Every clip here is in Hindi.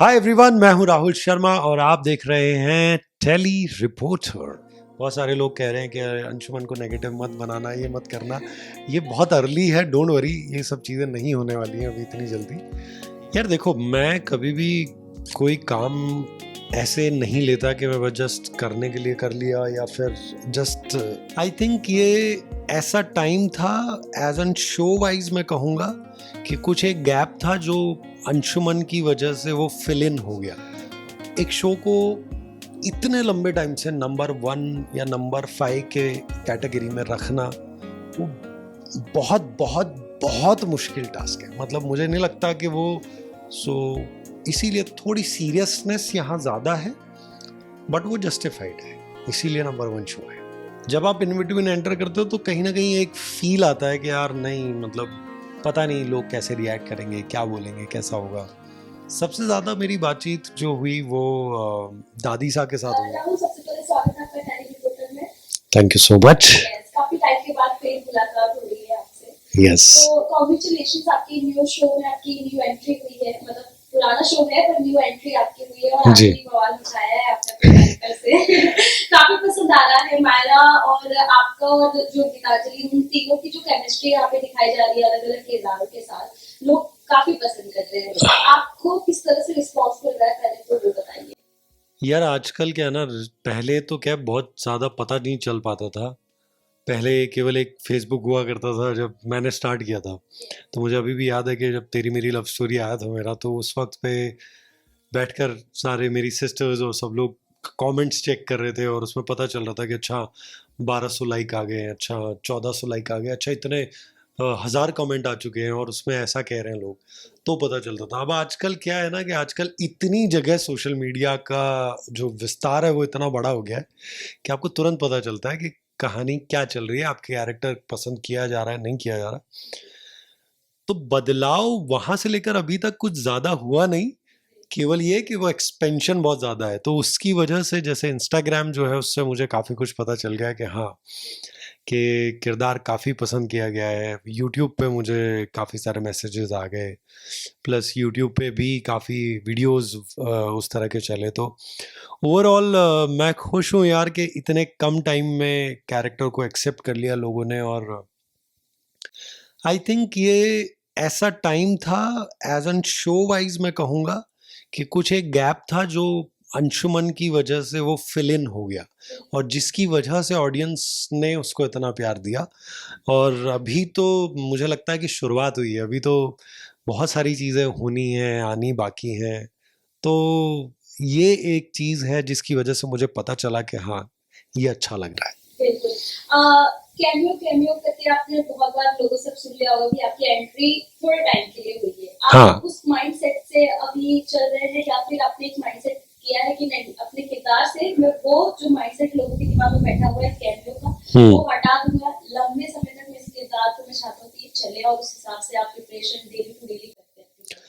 हाय एवरीवन, मैं हूं राहुल शर्मा और आप देख रहे हैं टेली रिपोर्टर। बहुत सारे लोग कह रहे हैं कि अंशुमन को नेगेटिव मत बनाना, ये मत करना, ये बहुत अर्ली है, डोंट वरी, ये सब चीज़ें नहीं होने वाली हैं अभी इतनी जल्दी। यार देखो, मैं कभी भी कोई काम ऐसे नहीं लेता कि मैं बस जस्ट करने के लिए कर लिया या फिर जस्ट, आई थिंक ये ऐसा टाइम था एज एन शो वाइज मैं कहूँगा कि कुछ एक गैप था जो अंशुमन की वजह से वो फिल इन हो गया। एक शो को इतने लंबे टाइम से नंबर 1 या नंबर 5 के कैटेगरी में रखना वो बहुत बहुत बहुत मुश्किल टास्क है। मतलब मुझे नहीं लगता कि वो इसीलिए थोड़ी सीरियसनेस यहाँ ज़्यादा है, बट वो जस्टिफाइड है, इसीलिए नंबर 1 शो है। जब आप इन बिटवीन एंटर करते हो तो कहीं ना कहीं एक फील आता है कि यार नहीं, मतलब पता नहीं लोग कैसे रिएक्ट करेंगे, क्या बोलेंगे, कैसा होगा। सबसे ज़्यादा मेरी बातचीत जो हुई वो दादी सा के साथ हुई। राहुल, सबसे पहले स्वागत है आपका टेली रिपोर्टर में। Thank you so much. काफी टाइम के बाद फिर मुलाकात हो रही है आपसे। यस। तो कांग्रेचुलेशंस, आपकी न्यू शो में आपकी न्यू एंट्री हुई है। मतलब पुराना शो है पर न्यू एंट्री आपकी हुई है और आपने बवाल मचाया है आपने अपने कैरेक्टर से। काफी पसंद आ रहा है मायरा और आपका और जो गीतांजलि, उन तीनों की जो केमिस्ट्री यहाँ पे दिखाई जा रही है अलग अलग किरदारों के साथ, लोग काफी पसंद कर रहे हैं। आपको किस तरह से रिस्पॉन्स मिल रहा है, पहले तो वो बताइए। यार आजकल क्या है ना, पहले तो क्या बहुत ज़्यादा पता नहीं चल पाता था। पहले केवल एक फेसबुक हुआ करता था जब मैंने स्टार्ट किया था। तो मुझे अभी भी याद है कि जब तेरी मेरी लव स्टोरी आया था मेरा, तो उस वक्त पे बैठकर सारे मेरी सिस्टर्स और सब लोग कमेंट्स चेक कर रहे थे और उसमें पता चल रहा था कि अच्छा 1200 लाइक आ गए, अच्छा 1400 लाइक आ गए, अच्छा इतने 1000 कमेंट आ चुके हैं और उसमें ऐसा कह रहे हैं लोग, तो पता चलता था। अब आजकल क्या है ना कि आजकल इतनी जगह सोशल मीडिया का जो विस्तार है वो इतना बड़ा हो गया है कि आपको तुरंत पता चलता है कि कहानी क्या चल रही है, आपके कैरेक्टर पसंद किया जा रहा है, नहीं किया जा रहा। तो बदलाव वहां से लेकर अभी तक कुछ ज़्यादा हुआ नहीं, केवल ये कि वो एक्सपेंशन बहुत ज़्यादा है। तो उसकी वजह से जैसे इंस्टाग्राम जो है उससे मुझे काफ़ी कुछ पता चल गया कि हाँ, कि किरदार काफ़ी पसंद किया गया है। यूट्यूब पे मुझे काफ़ी सारे मैसेजेस आ गए, प्लस यूट्यूब पे भी काफ़ी वीडियोस उस तरह के चले। तो ओवरऑल मैं खुश हूँ यार कि इतने कम टाइम में कैरेक्टर को एक्सेप्ट कर लिया लोगों ने। और आई थिंक ये ऐसा टाइम था एज एन शो वाइज मैं कहूँगा कि कुछ एक गैप था जो अंशुमन की वजह से वो फिल इन हो गया और जिसकी वजह से ऑडियंस ने उसको इतना प्यार दिया। और अभी तो मुझे लगता है कि शुरुआत हुई है, अभी तो बहुत सारी चीज़ें होनी हैं, आनी बाकी हैं। तो ये एक चीज़ है जिसकी वजह से मुझे पता चला कि हाँ, ये अच्छा लग रहा है। बिल्कुल। कैमियो कैमियो करके आपने बहुत बार लोगों से सुन लिया होगा कि आपकी एंट्री थोड़े टाइम के लिए हुई है। आप हाँ। उस माइंडसेट से अभी चल रहे हैं या फिर आपने एक माइंडसेट किया है कि नहीं, अपने किरदार से मैं वो जो माइंडसेट लोगों के दिमाग में बैठा हुआ है कैमियो का, वो हटा दूंगा, लंबे समय तक मैं इस किरदार को मैं चाहता हूँ कि चले और उस हिसाब से आप प्रिपरेशन डेली टू डेली करते हैं?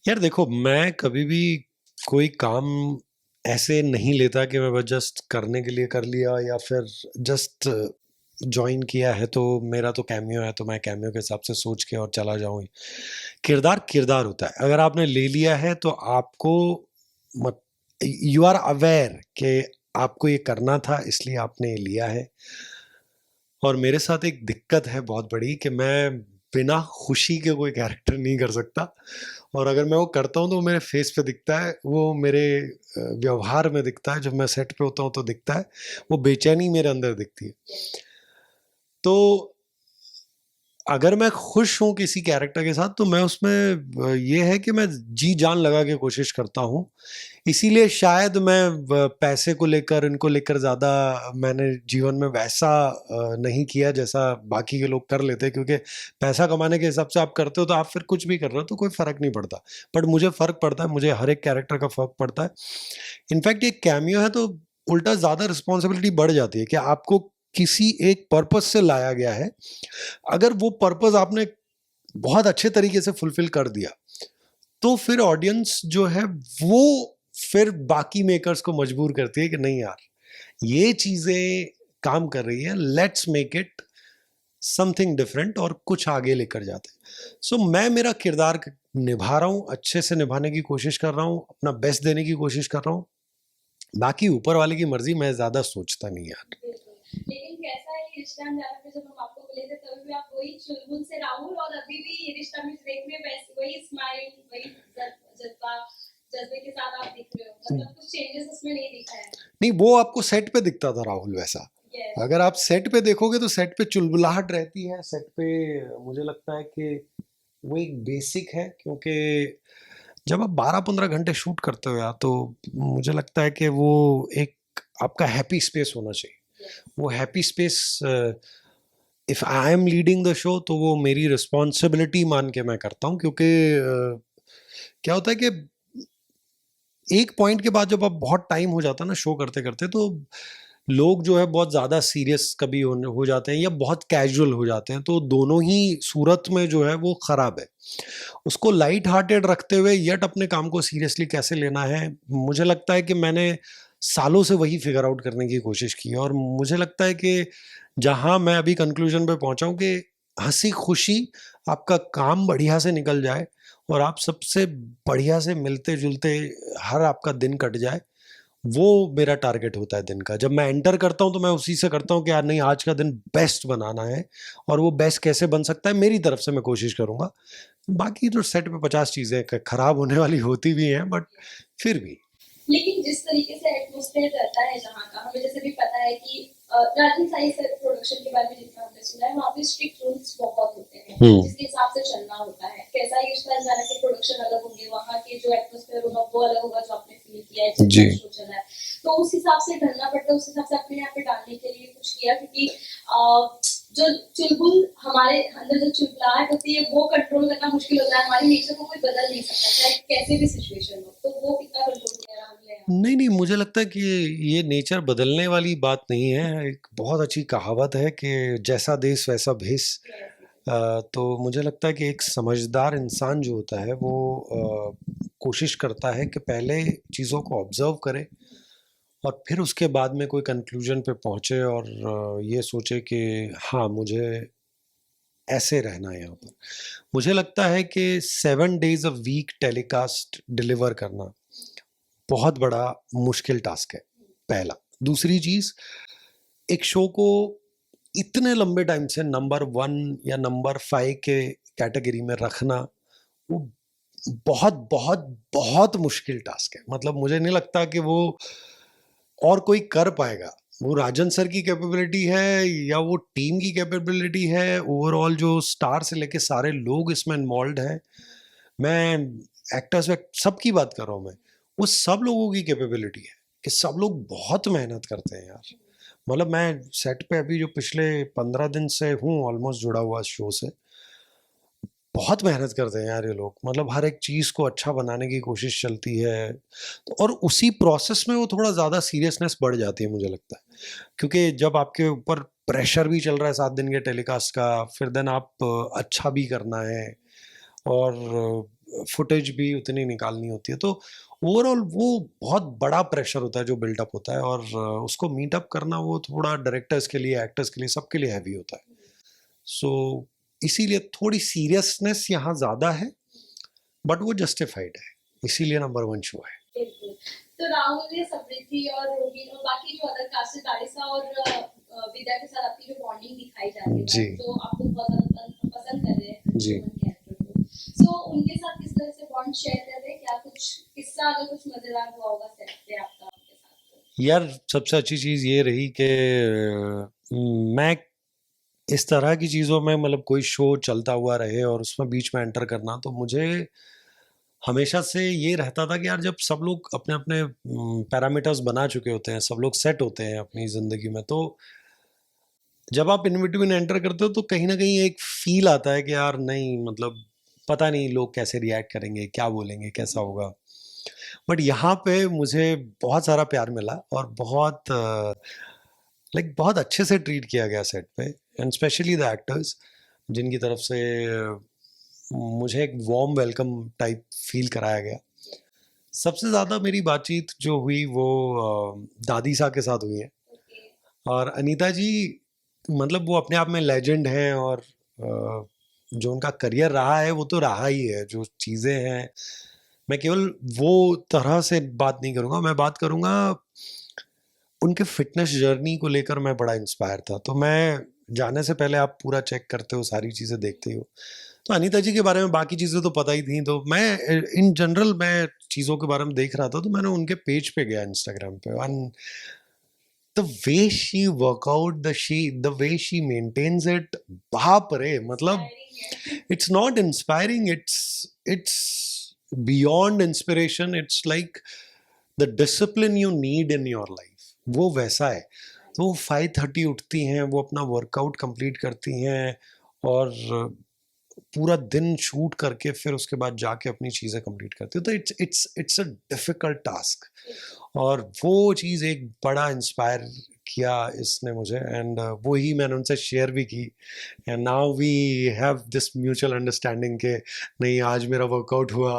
यार देखो, मैं कभी भी कोई काम ऐसे नहीं लेता कि मैं बस जस्ट करने के लिए कर लिया या फिर जस्ट ज्वाइन किया है तो मेरा तो कैमियो है तो मैं कैमियो के हिसाब से सोच के और चला जाऊँ। किरदार किरदार होता है। अगर आपने ले लिया है तो आपको मत, यू आर अवेयर कि आपको ये करना था इसलिए आपने ये लिया है। और मेरे साथ एक दिक्कत है बहुत बड़ी कि मैं बिना खुशी के कोई कैरेक्टर नहीं कर सकता। और अगर मैं वो करता हूँ तो वो मेरे फेस पे दिखता है, वो मेरे व्यवहार में दिखता है, जब मैं सेट पे होता हूँ तो दिखता है, वो बेचैनी मेरे अंदर दिखती है। तो अगर मैं खुश हूँ किसी कैरेक्टर के साथ तो मैं उसमें ये है कि मैं जी जान लगा के कोशिश करता हूँ। इसीलिए शायद मैं पैसे को लेकर, इनको लेकर ज़्यादा मैंने जीवन में वैसा नहीं किया जैसा बाकी के लोग कर लेते हैं, क्योंकि पैसा कमाने के हिसाब से आप करते हो तो आप फिर कुछ भी कर रहे हो तो कोई फ़र्क नहीं पड़ता। बट मुझे फ़र्क पड़ता है, मुझे हर एक कैरेक्टर का फ़र्क पड़ता है। इनफैक्ट ये कैमियो है तो उल्टा ज़्यादा रिस्पॉन्सिबिलिटी बढ़ जाती है कि आपको किसी एक पर्पस से लाया गया है। अगर वो पर्पस आपने बहुत अच्छे तरीके से फुलफिल कर दिया तो फिर ऑडियंस जो है वो फिर बाकी मेकर्स को मजबूर करती है कि नहीं यार, ये चीजें काम कर रही है, let's make it something different और कुछ आगे लेकर जाते हैं। सो मैं मेरा किरदार निभा रहा हूँ, अच्छे से निभाने की कोशिश कर रहा हूँ, अपना बेस्ट देने की कोशिश कर रहा हूँ। बाकी ऊपर वाले की मर्जी मैं ज़्यादा सोचता नहीं यार। बिल्कुल। लेकिन कैसा है ये रिश्ता अनजाना पे जब हम आपको मिले थे तभी भी आप वही चुलबुल से राहुल और अभी भी ये रिश्ता में देख में वैसे वही स्माइल वही जज्बा जज्बे के साथ आप दिख रहे हो, मतलब कुछ चेंजेस उसमें नहीं दिखा है। नहीं, वो आपको सेट पे दिखता था राहुल वैसा। Yes. अगर आप सेट पे देखोगे तो सेट पे चुलबुलाहट रहती है सेट पे। मुझे लगता है कि वो एक बेसिक है, क्योंकि जब आप 12-15 घंटे शूट करते हो यार, तो मुझे लगता है कि वो एक आपका हैप्पी स्पेस होना चाहिए। वो happy space, if I am leading the show तो वो मेरी रिस्पॉन्सिबिलिटी मान के मैं करता हूँ, क्योंकि क्या होता है कि एक पॉइंट के बाद जब आप बहुत टाइम हो जाता है ना शो करते करते, तो लोग जो है बहुत ज़्यादा सीरियस कभी हो जाते हैं या बहुत कैजुअल हो जाते हैं, तो दोनों ही सूरत में जो है वो ख़राब है। उसको लाइट हार्टेड रखते हुए यट अपने काम को सीरियसली कैसे लेना है, मुझे लगता है कि मैंने सालों से वही फिगर आउट करने की कोशिश की है। और मुझे लगता है कि जहाँ मैं अभी कंक्लूजन पे पहुँचा हूँ कि हंसी खुशी आपका काम बढ़िया से निकल जाए और आप सबसे बढ़िया से मिलते जुलते हर आपका दिन कट जाए, वो मेरा टारगेट होता है दिन का। जब मैं एंटर करता हूँ तो मैं उसी से करता हूँ कि यार नहीं, आज का दिन बेस्ट बनाना है, और वो बेस्ट कैसे बन सकता है मेरी तरफ से मैं कोशिश करूँगा। बाकी तो सेट पे 50 चीज़ें खराब होने वाली होती भी हैं, बट फिर भी। लेकिन जिस तरीके से एटमॉस्फेयर रहता है जहाँ का, हमें जैसे भी पता है कि राजन साई सर प्रोडक्शन के बारे में जितना हमने सुना है वहाँ पे स्ट्रिक्ट रूल्स बहुत होते हैं जिसके हिसाब से चलना होता है। कैसा ये रिश्ता अनजाना के प्रोडक्शन अलग होंगे, वहाँ के जो एटमॉस्फेयर होगा वो अलग होगा जो आपने फील किया है जी। शो चला है, तो उस हिसाब से ढलना पड़ता है, उस हिसाब से अपने यहाँ पे डालने के लिए कुछ किया, क्योंकि जो चुलबुल हमारे अंदर जो चुलबुलाहट होती है वो कंट्रोल करना मुश्किल होता है। हमारी नेचर को कोई बदल नहीं सकता चाहे कैसे भी सिचुएशन हो, तो वो कितना कंट्रोल किया राहुल ने? नहीं नहीं, मुझे लगता है कि ये नेचर बदलने वाली बात नहीं है। एक बहुत अच्छी कहावत है कि जैसा देश वैसा भेष। तो मुझे लगता है कि एक समझदार इंसान जो होता है वो कोशिश करता है कि पहले चीज़ों को ऑब्जर्व करे और फिर उसके बाद में कोई कंक्लूजन पे पहुँचे और ये सोचे कि हाँ, मुझे ऐसे रहना है यहाँ पर। मुझे लगता है कि 7 days a week telecast deliver करना बहुत बड़ा मुश्किल टास्क है, पहला। दूसरी चीज़, एक शो को इतने लंबे टाइम से नंबर 1 या नंबर 5 के कैटेगरी में रखना, वो बहुत बहुत बहुत मुश्किल टास्क है। मतलब मुझे नहीं लगता कि वो और कोई कर पाएगा। वो राजन सर की कैपेबिलिटी है या वो टीम की कैपेबिलिटी है, ओवरऑल जो स्टार से लेके सारे लोग इसमें इन्वॉल्व हैं। मैं एक्टर्स सबकी बात कर रहा हूँ मैं। वो सब लोगों की कैपेबिलिटी है कि सब लोग बहुत मेहनत करते हैं यार। मतलब मैं सेट पे अभी जो पिछले 15 दिन से हूँ ऑलमोस्ट जुड़ा हुआ शो से, बहुत मेहनत करते हैं यार ये लोग। मतलब हर एक चीज़ को अच्छा बनाने की कोशिश चलती है, तो और उसी प्रोसेस में वो थोड़ा ज़्यादा सीरियसनेस बढ़ जाती है मुझे लगता है, क्योंकि जब आपके ऊपर प्रेशर भी चल रहा है 7 दिन के टेलीकास्ट का, फिर देन आप अच्छा भी करना है और फुटेज भी उतनी निकालनी होती है, तो ओवरऑल वो बहुत बड़ा प्रेशर होता है जो बिल्डअप होता है, और उसको मीट अप करना वो थोड़ा डायरेक्टर्स के लिए, एक्टर्स के लिए, सबके लिए हैवी होता है। सो इसीलिए थोड़ी सीरियसनेस यहाँ ज़्यादा है, बट वो जस्टिफाइड है, इसीलिए नंबर 1 शो है। बिल्कुल। तो राहुल ने समृद्धि और रोबिन और बाकी जो अदर कास्ट है तारिसा और विद्या के साथ आपकी जो बॉन्डिंग दिखाई जा रही है, जी। तो आपको पसंद कर रहे हैं जी। कैरेक्टर को, सो उनके साथ किस तरह से बॉन्ड शेयर कर रहे हैं? क्या कुछ किस्सा अगर कुछ मजेदार हुआ होगा सेट पे आपका उनके साथ? यार सबसे अच्छी चीज़ ये रही कि मैं इस तरह की चीज़ों में, मतलब कोई शो चलता हुआ रहे और उसमें बीच में एंटर करना, तो मुझे हमेशा से ये रहता था कि यार जब सब लोग अपने अपने पैरामीटर्स बना चुके होते हैं, सब लोग सेट होते हैं अपनी ज़िंदगी में, तो जब आप इन बिटवीन एंटर करते हो तो कहीं ना कहीं एक फील आता है कि यार नहीं, मतलब पता नहीं लोग कैसे रिएक्ट करेंगे, क्या बोलेंगे, कैसा होगा। बट यहाँ पे मुझे बहुत सारा प्यार मिला और बहुत बहुत अच्छे से ट्रीट किया गया सेट पे, एंड स्पेशली द एक्टर्स, जिनकी तरफ से मुझे एक वार्म वेलकम टाइप फील कराया गया। सबसे ज़्यादा मेरी बातचीत जो हुई वो दादी सा के साथ हुई है, और अनीता जी मतलब वो अपने आप में लेजेंड हैं, और जो उनका करियर रहा है वो तो रहा ही है। जो चीज़ें हैं, मैं केवल वो तरह से बात नहीं करूँगा, मैं बात करूँगा उनके फिटनेस जर्नी को लेकर। मैं बड़ा इंस्पायर था, तो मैं जाने से पहले आप पूरा चेक करते हो, सारी चीज़ें देखते हो। तो अनीता जी के बारे में बाकी चीज़ें तो पता ही थी, तो मैं इन जनरल मैं चीज़ों के बारे में देख रहा था, तो मैंने उनके पेज पे गया इंस्टाग्राम पे, and the way she workout, the way she maintains it, बाप रे, मतलब it's not inspiring, it's beyond inspiration, it's like the discipline you need in your life, वो वैसा है। तो वो 5:30 उठती हैं, वो अपना वर्कआउट कंप्लीट करती हैं, और पूरा दिन शूट करके फिर उसके बाद जाके अपनी चीज़ें कंप्लीट करती हैं। तो इट्स अ डिफिकल्ट टास्क, और वो चीज़ एक बड़ा इंस्पायर किया इसने मुझे, एंड वो ही मैंने उनसे शेयर भी की, and now we have this mutual understanding के नहीं, आज मेरा वर्कआउट हुआ,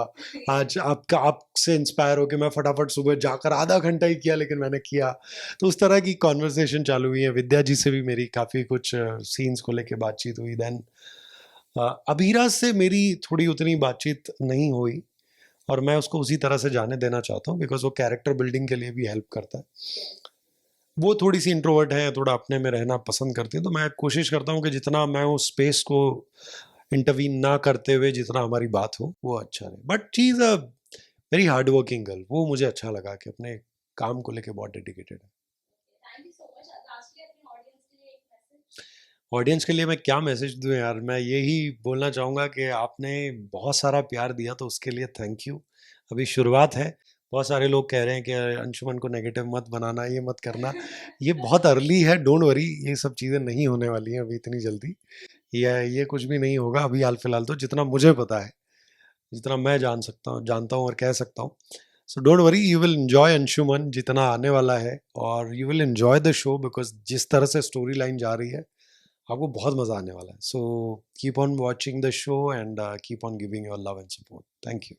आज आपसे इंस्पायर होकर मैं फटाफट सुबह जाकर आधा घंटा ही किया, लेकिन मैंने किया। तो उस तरह की कॉन्वर्सेशन चालू हुई है। विद्या जी से भी मेरी काफ़ी कुछ सीन्स को लेके बातचीत हुई। देन अबीरा से मेरी थोड़ी उतनी बातचीत नहीं हुई, और मैं उसको उसी तरह से जाने देना चाहता हूँ, बिकॉज वो कैरेक्टर बिल्डिंग के लिए भी हेल्प करता है। वो थोड़ी सी इंट्रोवर्ट है, थोड़ा अपने में रहना पसंद करती है, तो मैं कोशिश करता हूँ कि जितना मैं उस स्पेस को इंटरवीन ना करते हुए जितना हमारी बात हो वो अच्छा रहे। But she is a very hard working girl, वो मुझे अच्छा लगा कि अपने काम को लेके बहुत डेडिकेटेड है। Thank you so much. Lastly अपने ऑडियंस के लिए एक मैसेज। ऑडियंस के लिए मैं क्या मैसेज दूं यार, मैं यही बोलना चाहूँगा कि आपने बहुत सारा प्यार दिया, तो उसके लिए थैंक यू। अभी शुरुआत है, बहुत सारे लोग कह रहे हैं कि अंशुमन को नेगेटिव मत बनाना, ये मत करना, ये बहुत अर्ली है, डोंट वरी, ये सब चीज़ें नहीं होने वाली हैं अभी इतनी जल्दी, ये कुछ भी नहीं होगा अभी हाल फिलहाल। तो जितना मुझे पता है, जितना मैं जानता हूँ और कह सकता हूँ, so don't worry, you will enjoy Anshuman जितना आने वाला है, और you will enjoy the show, because जिस तरह से स्टोरी लाइन जा रही है आपको बहुत मज़ा आने वाला है। So keep on watching the show, and keep on giving your love and support. Thank you.